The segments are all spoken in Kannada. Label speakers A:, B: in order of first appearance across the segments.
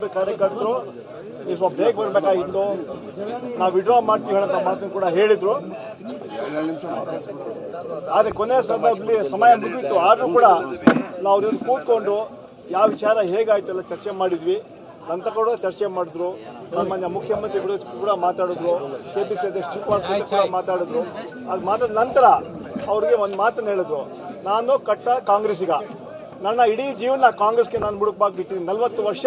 A: ಕಾರ್ಯಕರ್ತರು ನೀವು ಸ್ವಲ್ಪ ಬೇಗ ಬರಬೇಕಾಗಿತ್ತು, ನಾವು ವಿಡ್ರಾ ಮಾಡ್ತೀವಿ ಹೇಳೋ ಮಾತನ್ನು ಕೂಡ ಹೇಳಿದ್ರು. ಆದರೆ ಕೊನೆಯ ಸಂದರ್ಭದಲ್ಲಿ ಸಮಯ ಮುಗಿಯಿತು. ಆದರೂ ಕೂಡ ನಾವು ಕೂತ್ಕೊಂಡು ಯಾವ ವಿಚಾರ ಹೇಗಾಯ್ತು ಎಲ್ಲ ಚರ್ಚೆ ಮಾಡಿದ್ವಿ. ನಂತರ ಕೂಡ ಚರ್ಚೆ ಮಾಡಿದ್ರು. ಸಾಮಾನ್ಯ ಮುಖ್ಯಮಂತ್ರಿಗಳು ಕೂಡ ಮಾತಾಡಿದ್ರು, ಕೆಪಿಸಿ ಅಧ್ಯಕ್ಷ ಶಿವಕುಮಾರ್ ಕೂಡ ಮಾತಾಡಿದ್ರು. ಅದು ಮಾತಾದ ನಂತರ ಅವ್ರಿಗೆ ಒಂದು ಮಾತನ್ನು ಹೇಳಿದ್ರು, ನಾನು ಕಟ್ಟ ಕಾಂಗ್ರೆಸ್ಸಿಗ, ನನ್ನ ಇಡೀ ಜೀವನ ಕಾಂಗ್ರೆಸ್ಗೆ ನಾನು ಮುಡುಪಾಗಿಟ್ಟಿದ್ದೀನಿ. 40 ವರ್ಷ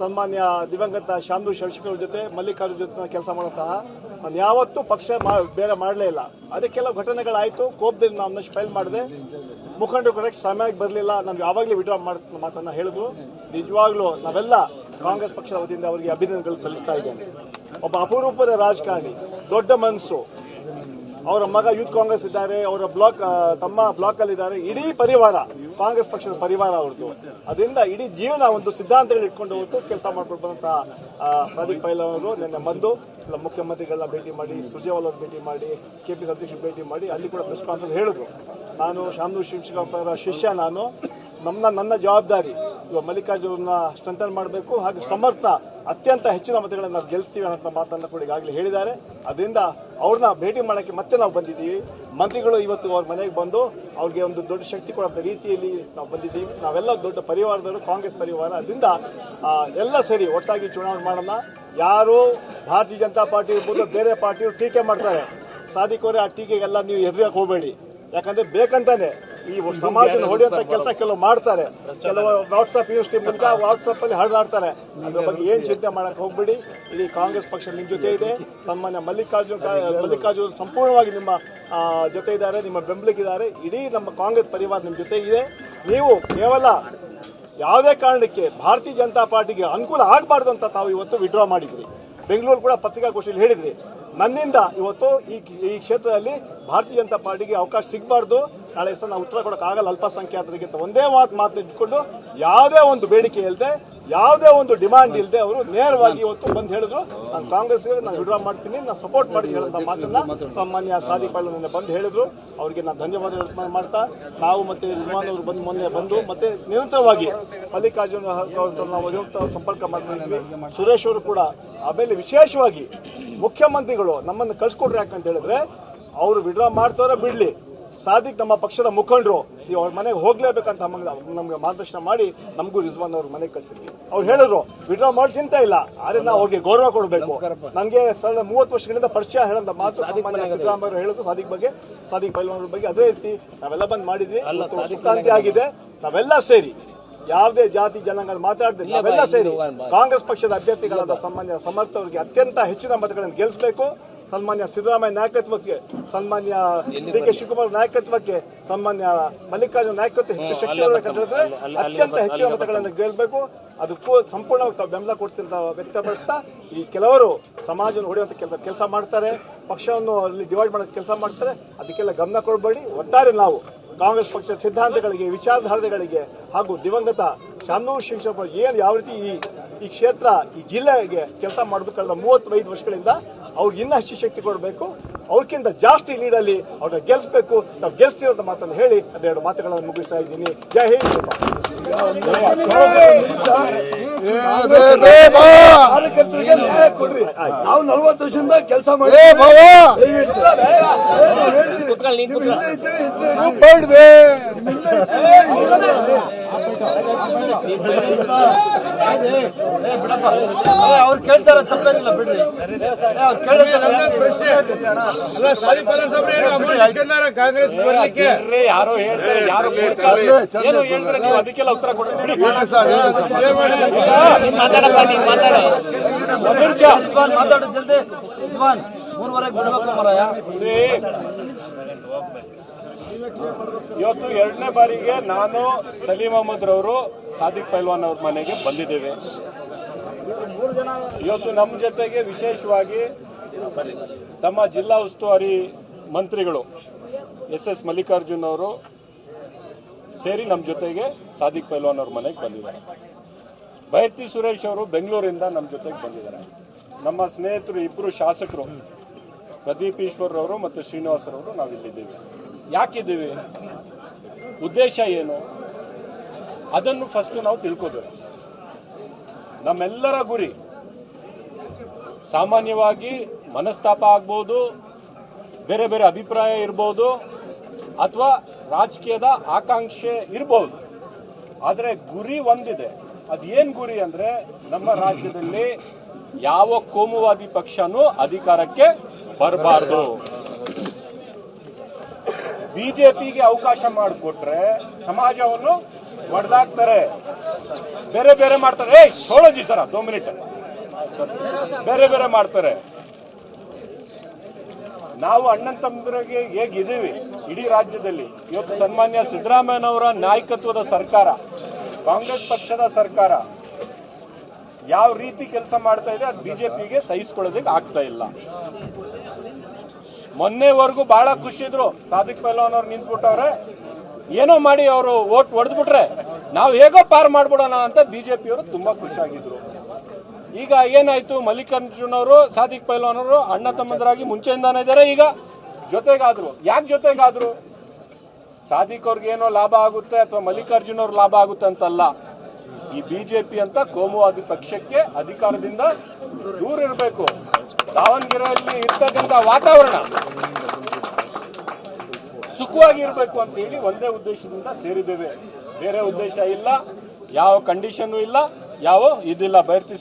A: ಸನ್ಮಾನ್ಯ ದಿವಂಗತ ಶಾಮನೂರು ಶಿವಶಂಕರ್ ಜೊತೆ, ಮಲ್ಲಿಕಾರ್ಜುನ ಜೊತೆ ಕೆಲಸ ಮಾಡುತ್ತಾ ನಾನು ಯಾವತ್ತೂ ಪಕ್ಷ ಬೇರೆ ಮಾಡಲೇ ಇಲ್ಲ. ಅದಕ್ಕೆ ಕೆಲವು ಘಟನೆಗಳಾಯಿತು, ಕೋಪದಲ್ಲಿ ನಾವು ಫೈಲ್ ಮಾಡಿದೆ, ಮುಖಂಡರು ಕರೆಕ್ಟ್ ಸಮಯಕ್ಕೆ ಬರಲಿಲ್ಲ, ನಾನು ಯಾವಾಗಲೂ ವಿಡ್ರಾ ಮಾಡ್ತೀನಿ ಮಾತನ್ನು ಹೇಳಿದ್ರು. ನಿಜವಾಗ್ಲೂ ನಾವೆಲ್ಲ ಕಾಂಗ್ರೆಸ್ ಪಕ್ಷದ ವತಿಯಿಂದ ಅವರಿಗೆ ಅಭಿನಂದನೆಗಳು ಸಲ್ಲಿಸ್ತಾ ಇದ್ದೇನೆ. ಒಬ್ಬ ಅಪರೂಪದ ರಾಜಕಾರಣಿ, ದೊಡ್ಡ ಮನಸ್ಸು. ಅವರ ಮಗ ಯೂತ್ ಕಾಂಗ್ರೆಸ್ ಇದ್ದಾರೆ, ಅವರ ತಮ್ಮ ಬ್ಲಾಕ್ ಅಲ್ಲಿ ಇದ್ದಾರೆ. ಇಡೀ ಪರಿವಾರ ಕಾಂಗ್ರೆಸ್ ಪಕ್ಷದ ಪರಿವಾರ ಅವ್ರದ್ದು. ಅದರಿಂದ ಇಡೀ ಜೀವನ ಒಂದು ಸಿದ್ಧಾಂತಗಳು ಇಟ್ಕೊಂಡು ಹೋಗ್ತು ಕೆಲಸ ಮಾಡ್ಕೊಂಡು ಬಂದಂತಹ ಸಾದಿಕ್ ಪೈಲವಾನ್ ಅವರು ನಿನ್ನೆ ಬಂದು ಮುಖ್ಯಮಂತ್ರಿಗಳನ್ನ ಭೇಟಿ ಮಾಡಿ, ಸುರ್ಜೇವಾಲ ಅವ್ರ ಭೇಟಿ ಮಾಡಿ, ಕೆಪಿಸಿ ಅಧ್ಯಕ್ಷ ಭೇಟಿ ಮಾಡಿ ಅಲ್ಲಿ ಕೂಡ ಪ್ರೆಸ್ ಕಾನ್ಫರೆನ್ಸ್ ಹೇಳಿದ್ರು. ನಾನು ಶಾಮನೂರು ಶಿವಶಂಕರ್ ಶಿಷ್ಯ, ನಾನು ನನ್ನ ಜವಾಬ್ದಾರಿ ಇವಾಗ ಮಲ್ಲಿಕಾರ್ಜುನ ಸ್ಟ್ರೆಂಥನ್ ಮಾಡಬೇಕು, ಹಾಗೆ ಸಮರ್ಥ ಅತ್ಯಂತ ಹೆಚ್ಚಿನ ಮತಗಳನ್ನು ನಾವು ಗೆಲ್ಲಿಸ್ತೀವಿ ಅನ್ನೋ ಮಾತನ್ನು ಕೂಡ ಈಗಾಗಲೇ ಹೇಳಿದ್ದಾರೆ. ಅದರಿಂದ ಅವ್ರನ್ನ ಭೇಟಿ ಮಾಡೋಕ್ಕೆ ಮತ್ತೆ ನಾವು ಬಂದಿದ್ದೀವಿ. ಮಂತ್ರಿಗಳು ಇವತ್ತು ಅವ್ರ ಮನೆಗೆ ಬಂದು ಅವ್ರಿಗೆ ಒಂದು ದೊಡ್ಡ ಶಕ್ತಿ ಕೊಡುವಂಥ ರೀತಿಯಲ್ಲಿ ನಾವು ಬಂದಿದ್ದೀವಿ. ನಾವೆಲ್ಲ ದೊಡ್ಡ ಪರಿವಾರದವರು, ಕಾಂಗ್ರೆಸ್ ಪರಿವಾರ. ಅದರಿಂದ ಎಲ್ಲ ಸೇರಿ ಒಟ್ಟಾಗಿ ಚುನಾವಣೆ ಮಾಡೋಣ. ಯಾರು ಭಾರತೀಯ ಜನತಾ ಪಾರ್ಟಿ ಇರ್ಬೋದು, ಬೇರೆ ಪಾರ್ಟಿಯವರು ಟೀಕೆ ಮಾಡ್ತಾರೆ, ಸಾದಿಕ್ ಅವರೇ ಆ ಟೀಕೆಗೆಲ್ಲ ನೀವು ಎದುರಕ್ಕೆ ಹೋಗಬೇಡಿ. ಯಾಕಂದ್ರೆ ಬೇಕಂತಾನೆ ಈ ಸಮಾಜನ ಹೊಡೆಯುವಂತ ಕೆಲಸ ಕೆಲವು ಮಾಡ್ತಾರೆ. ಕೆಲವು ವಾಟ್ಸ್ಆಪ್ ಯೂನಿವರ್ಸಿಟಿ ಮೂಲಕ ವಾಟ್ಸ್ಆಪ್ ಅಲ್ಲಿ ಹರಿದಾಡ್ತಾರೆ. ಅದ್ರ ಬಗ್ಗೆ ಏನ್ ಚಿಂತೆ ಮಾಡಕ್ ಹೋಗ್ಬಿಡಿ. ಇಡೀ ಕಾಂಗ್ರೆಸ್ ಪಕ್ಷ ನಿಮ್ ಜೊತೆ ಇದೆ. ಸಾಮಾನ್ಯ ಮಲ್ಲಿಕಾರ್ಜುನ್ ಸಂಪೂರ್ಣವಾಗಿ ನಿಮ್ಮ ಜೊತೆ ಇದ್ದಾರೆ, ನಿಮ್ಮ ಬೆಂಬಲಿಗಿದ್ದಾರೆ. ಇಡೀ ನಮ್ಮ ಕಾಂಗ್ರೆಸ್ ಪರಿವಾರ ನಿಮ್ ಜೊತೆ ಇದೆ. ನೀವು ಕೇವಲ ಯಾವುದೇ ಕಾರಣಕ್ಕೆ ಭಾರತೀಯ ಜನತಾ ಪಾರ್ಟಿಗೆ ಅನುಕೂಲ ಆಗಬಾರ್ದು ಅಂತ ತಾವು ಇವತ್ತು ವಿಡ್ರಾ ಮಾಡಿದ್ರಿ. ಬೆಂಗಳೂರು ಕೂಡ ಪತ್ರಿಕಾಗೋಷ್ಠಿಯಲ್ಲಿ ಹೇಳಿದ್ರಿ, ನನ್ನಿಂದ ಇವತ್ತು ಈ ಕ್ಷೇತ್ರದಲ್ಲಿ ಭಾರತೀಯ ಜನತಾ ಪಾರ್ಟಿಗೆ ಅವಕಾಶ ಸಿಗಬಾರ್ದು, ನಾಳೆ ಸಹ ನಾವು ಉತ್ತರ ಕೊಡೋಕ್ಕಾಗಲ್ಲ ಅಲ್ಪಸಂಖ್ಯಾತರಿಗೆ ಅಂತ ಒಂದೇ ಮಾತು ಇಟ್ಕೊಂಡು ಯಾವುದೇ ಒಂದು ಬೇಡಿಕೆ ಇಲ್ಲದೆ, ಯಾವುದೇ ಒಂದು ಡಿಮಾಂಡ್ ಇಲ್ಲದೆ ಅವರು ನೇರವಾಗಿ ಇವತ್ತು ಬಂದು ಹೇಳಿದ್ರು, ನಾನು ಕಾಂಗ್ರೆಸ್ಗೆ ನಾನು ವಿಡ್ರಾ ಮಾಡ್ತೀನಿ, ನಾನು ಸಪೋರ್ಟ್ ಮಾಡಿ ಹೇಳೋ ಮಾತನ್ನ ಸಾಮಾನ್ಯ ಸಾದಿಕ್ ಪೈಲವಾನ್ ಬಂದು ಹೇಳಿದ್ರು. ಅವರಿಗೆ ನಾನು ಧನ್ಯವಾದ ಮಾಡ್ತಾ, ನಾವು ಮತ್ತೆ ರಿಜ್ವಾನ್ ಅವರು ಮೊನ್ನೆ ಬಂದು ಮತ್ತೆ ನಿರಂತರವಾಗಿ ಮಲ್ಲಿಕಾರ್ಜುನ ನಾವು ಸಂಪರ್ಕ ಮಾಡ್ತಿದ್ವಿ. ಸುರೇಶ್ ಅವರು ಕೂಡ. ಆಮೇಲೆ ವಿಶೇಷವಾಗಿ ಮುಖ್ಯಮಂತ್ರಿಗಳು ನಮ್ಮನ್ನು ಕಳ್ಸಿಕೊಡ್ರಿ ಯಾಕಂತ ಹೇಳಿದ್ರೆ, ಅವರು ವಿಡ್ರಾ ಮಾಡ್ತಾರ ಬಿಡ್ಲಿ, ಸಾದಿಕ್ ನಮ್ಮ ಪಕ್ಷದ ಮುಖಂಡರು, ನೀವು ಅವ್ರ ಮನೆಗೆ ಹೋಗ್ಲೇಬೇಕಂತ ನಮ್ಗೆ ಮಾರ್ಗದರ್ಶನ ಮಾಡಿ ನಮಗೂ ರಿಜ್ವಾನ್ ಅವ್ರ ಮನೆಗೆ ಕಳಿಸಿದ್ವಿ. ಅವ್ರು ಹೇಳಿದ್ರು ವಿಡ್ರಾ ಮಾಡಿ ಚಿಂತೆ ಇಲ್ಲ, ಆದ್ರೆ ನಾವು ಅವ್ರಿಗೆ ಗೌರವ ಕೊಡಬೇಕು. ನನಗೆ 30 ವರ್ಷಗಳಿಂದ ಪರಿಚಯ ಹೇಳಂತ ಮಾತು ಸಿದ್ದರಾಮಯ್ಯ ಹೇಳಿದ್ರು ಸಾದಿಕ್ ಪೈಲವಾನ್ ಬಗ್ಗೆ. ಅದೇ ರೀತಿ ನಾವೆಲ್ಲ ಬಂದ್ ಮಾಡಿದ್ವಿ, ಕ್ರಾಂತಿ ಆಗಿದೆ. ನಾವೆಲ್ಲ ಸೇರಿ ಯಾವುದೇ ಜಾತಿ ಜನಾಂಗ ಮಾತಾಡಿದ್ರೆ ನಾವೆಲ್ಲ ಸೇರಿ ಕಾಂಗ್ರೆಸ್ ಪಕ್ಷದ ಅಭ್ಯರ್ಥಿಗಳಾದ ಸನ್ಮಾನ್ಯ ಸಮರ್ಥ ಅವರಿಗೆ ಅತ್ಯಂತ ಹೆಚ್ಚಿನ ಮತಗಳನ್ನು ಗೆಲ್ಲಿಸಬೇಕು. ಸನ್ಮಾನ್ಯ ಸಿದ್ದರಾಮಯ್ಯ ನಾಯಕತ್ವಕ್ಕೆ, ಸನ್ಮಾನ್ಯ ಡಿ.ಕೆ. ಶಿವಕುಮಾರ್ ನಾಯಕತ್ವಕ್ಕೆ, ಸನ್ಮಾನ್ಯ ಮಲ್ಲಿಕಾರ್ಜುನ ನಾಯಕತ್ವ ಹೆಚ್ಚು ಶಕ್ತಿ ಹೇಳಿದ್ರೆ ಅತ್ಯಂತ ಹೆಚ್ಚಿನ ಮತಗಳನ್ನು ಗೆಲ್ಲಬೇಕು. ಅದಕ್ಕೂ ಸಂಪೂರ್ಣವಾಗಿ ತಾವು ಬೆಂಬಲ ಕೊಡ್ತೀನಿ ಅಂತ ವ್ಯಕ್ತಪಡಿಸ್ತಾ, ಈ ಕೆಲವರು ಸಮಾಜವನ್ನು ಹೊಡೆಯುವಂತ ಕೆಲಸ ಮಾಡ್ತಾರೆ, ಪಕ್ಷವನ್ನು ಅಲ್ಲಿ ಡಿವೈಡ್ ಮಾಡೋ ಕೆಲಸ ಮಾಡ್ತಾರೆ. ಅದಕ್ಕೆಲ್ಲ ಗಮನ ಕೊಡಬೇಡಿ. ಒಟ್ಟಾರೆ ನಾವು ಕಾಂಗ್ರೆಸ್ ಪಕ್ಷದ ಸಿದ್ಧಾಂತಗಳಿಗೆ, ವಿಚಾರಧಾರೆಗಳಿಗೆ ಹಾಗೂ ದಿವಂಗತ ಶಾಮನೂರು ಶಿವಶಂಕರ್ ಏನು ಯಾವ ರೀತಿ ಈ ಕ್ಷೇತ್ರ, ಈ ಜಿಲ್ಲೆಗೆ ಕೆಲಸ ಮಾಡೋದು ಕಳೆದ 35 ವರ್ಷಗಳಿಂದ ಅವ್ರಿಗೆ ಇನ್ನೂ ಹೆಚ್ಚು ಶಕ್ತಿ ಕೊಡಬೇಕು, ಅವ್ರಿಗಿಂತ ಜಾಸ್ತಿ ಲೀಡಲ್ಲಿ ಅವ್ರನ್ನ ಗೆಲ್ಲಿಸಬೇಕು. ನಾವು ಗೆಲ್ಲಿಸ್ತಿರೋ ಮಾತನ್ನು ಹೇಳಿ ಅದೆರಡು ಮಾತುಗಳನ್ನು ಮುಗಿಸ್ತಾ ಇದ್ದೀನಿ. ಜೈ ಹಿಂದ್.
B: ಕಾರ್ಯಕರ್ತರಿಗೆ ನ್ಯಾಯ ಕೊಡ್ರಿ. ನಾವು 40 ವರ್ಷದಿಂದ ಕೆಲಸ ಮಾಡಿ
C: ಅವ್ರು ಕೇಳ್ತಾರ ತಪ್ಪೇನಿಲ್ಲ ಬಿಡ್ರಿ. ಕಾಂಗ್ರೆಸ್ ಯಾರೋ ಹೇಳ್ತಾರೆ, ಯಾರು ಅದಕ್ಕೆಲ್ಲ ಉತ್ತರ ಕೊಡ್ರಿ. ಮಾತಾಡು ಜಲ್ದಿ. ರಿಜ್ವಾನ್ 3:30 ಬಿಡ್ಬೇಕು ಮರಾಯ.
D: ಇವತ್ತು 2ನೇ ಬಾರಿಗೆ ನಾನು ಸಲೀಂ ಅಹಮದ್ ರವರು ಸಾದಿಕ್ ಪೈಲ್ವಾನ್ ಅವ್ರ ಮನೆಗೆ ಬಂದಿದ್ದೇವೆ. ಇವತ್ತು ನಮ್ಮ ಜೊತೆಗೆ ವಿಶೇಷವಾಗಿ ತಮ್ಮ ಜಿಲ್ಲಾ ಉಸ್ತುವಾರಿ ಮಂತ್ರಿಗಳು ಎಸ್ ಮಲ್ಲಿಕಾರ್ಜುನ್ ಅವರು ಸೇರಿ ನಮ್ಮ ಜೊತೆಗೆ ಸಾದಿಕ್ ಪೈಲ್ವಾನ್ ಅವ್ರ ಮನೆಗೆ ಬಂದಿದ್ದಾರೆ. ಬೈರತಿ ಸುರೇಶ್ ಅವರು ಬೆಂಗಳೂರಿಂದ ನಮ್ಮ ಜೊತೆಗೆ ಬಂದಿದ್ದಾರೆ. ನಮ್ಮ ಸ್ನೇಹಿತರು ಇಬ್ಬರು ಶಾಸಕರು ಪ್ರದೀಪ್ ಈಶ್ವರ್ ಅವರು ಮತ್ತು ಶ್ರೀನಿವಾಸ್ ಅವರು ನಾವಿಲ್ಲಿದ್ದೀವಿ. ಯಾಕಿದ್ದೀವಿ, ಉದ್ದೇಶ ಏನು, ಅದನ್ನು ಫಸ್ಟ್ ನಾವು ತಿಳ್ಕೋಬೇಕು. ನಮ್ಮೆಲ್ಲರ ಗುರಿ ಸಾಮಾನ್ಯವಾಗಿ ಮನಸ್ತಾಪ ಆಗ್ಬೋದು, ಬೇರೆ ಬೇರೆ ಅಭಿಪ್ರಾಯ ಇರ್ಬೋದು, ಅಥವಾ ರಾಜಕೀಯದ ಆಕಾಂಕ್ಷೆ ಇರ್ಬೋದು. ಆದರೆ ಗುರಿ ಒಂದಿದೆ. ಅದೇನ್ ಗುರಿ ಅಂದ್ರೆ ನಮ್ಮ ರಾಜ್ಯದಲ್ಲಿ ಯಾವ ಕೋಮುವಾದಿ ಪಕ್ಷನೂ ಅಧಿಕಾರಕ್ಕೆ ಬರಬಾರ್ದು. ಬಿಜೆಪಿಗೆ ಅವಕಾಶ ಮಾಡಿಕೊಟ್ರೆ ಸಮಾಜವನ್ನು ಒಡೆದಾಕ್ತಾರೆ, ಬೇರೆ ಬೇರೆ ಮಾಡ್ತಾರೆ. ಸೋಳೋಜಿ ಸರ 2 ಮಿನಿಟ್ ಬೇರೆ ಬೇರೆ ಮಾಡ್ತಾರೆ. ನಾವು ಅಣ್ಣನ್ ತಮ್ಮರಿಗೆ ಹೇಗಿದ್ದೀವಿ ಇಡೀ ರಾಜ್ಯದಲ್ಲಿ, ಇವತ್ತು ಸನ್ಮಾನ್ಯ ಸಿದ್ದರಾಮಯ್ಯನವರ ನಾಯಕತ್ವದ ಸರ್ಕಾರ, ಕಾಂಗ್ರೆಸ್ ಪಕ್ಷದ ಸರ್ಕಾರ ಯಾವ ರೀತಿ ಕೆಲಸ ಮಾಡ್ತಾ ಇದೆ ಅದು ಬಿಜೆಪಿಗೆ ಸಹಿಸ್ಕೊಳ್ಳೋದಕ್ಕೆ ಆಗ್ತಾ ಇಲ್ಲ. ಮೊನ್ನೆವರೆಗೂ ಬಹಳ ಖುಷಿ ಇದ್ರು, ಸಾದಿಕ್ ಪೈಲ್ವಾನ್ ಅವ್ರು ನಿಂತ್ಬಿಟ್ಟವ್ರೆ, ಏನೋ ಮಾಡಿ ಅವರು ಓಟ್ ಹೊಡೆದ್ಬಿಟ್ರೆ ನಾವು ಹೇಗೋ ಪಾರ್ ಮಾಡ್ಬಿಡೋಣ ಅಂತ ಬಿಜೆಪಿಯವರು ತುಂಬಾ ಖುಷಿಯಾಗಿದ್ರು. ಈಗ ಏನಾಯ್ತು, ಮಲ್ಲಿಕಾರ್ಜುನ್ ಅವರು ಸಾದಿಕ್ ಪೈಲ್ವಾನ್ ಅವರು ಅಣ್ಣ ತಮ್ಮಂದರಾಗಿ ಮುಂಚೆಯಿಂದಾನೇ ಇದ್ದಾರೆ, ಈಗ ಜೊತೆಗಾದ್ರು. ಯಾಕೆ ಜೊತೆಗಾದ್ರು? ಸಾದಿಕ್ ಅವ್ರಿಗೆ ಏನೋ ಲಾಭ ಆಗುತ್ತೆ ಅಥವಾ ಮಲ್ಲಿಕಾರ್ಜುನ್ ಅವ್ರ ಲಾಭ ಆಗುತ್ತೆ ಅಂತಲ್ಲ. ಈ ಬಿಜೆಪಿ ಅಂತ ಕೋಮುವಾದಿ ಪಕ್ಷಕ್ಕೆ ಅಧಿಕಾರದಿಂದ ದೂರ ಇರಬೇಕು. ದಾವಣಗೆರೆಯಲ್ಲಿ ಇರ್ತಕ್ಕಂಥ ವಾತಾವರಣ ಸುಖವಾಗಿ ಇರಬೇಕು ಅಂತ ಹೇಳಿ ಒಂದೇ ಉದ್ದೇಶದಿಂದ ಸೇರಿದ್ದೇವೆ. ಬೇರೆ ಉದ್ದೇಶ ಇಲ್ಲ, ಯಾವ ಕಂಡೀಷನ್ ಇಲ್ಲ, ಯಾವ ಇದಿಲ್ಲ. ಬೈರ್ತಿ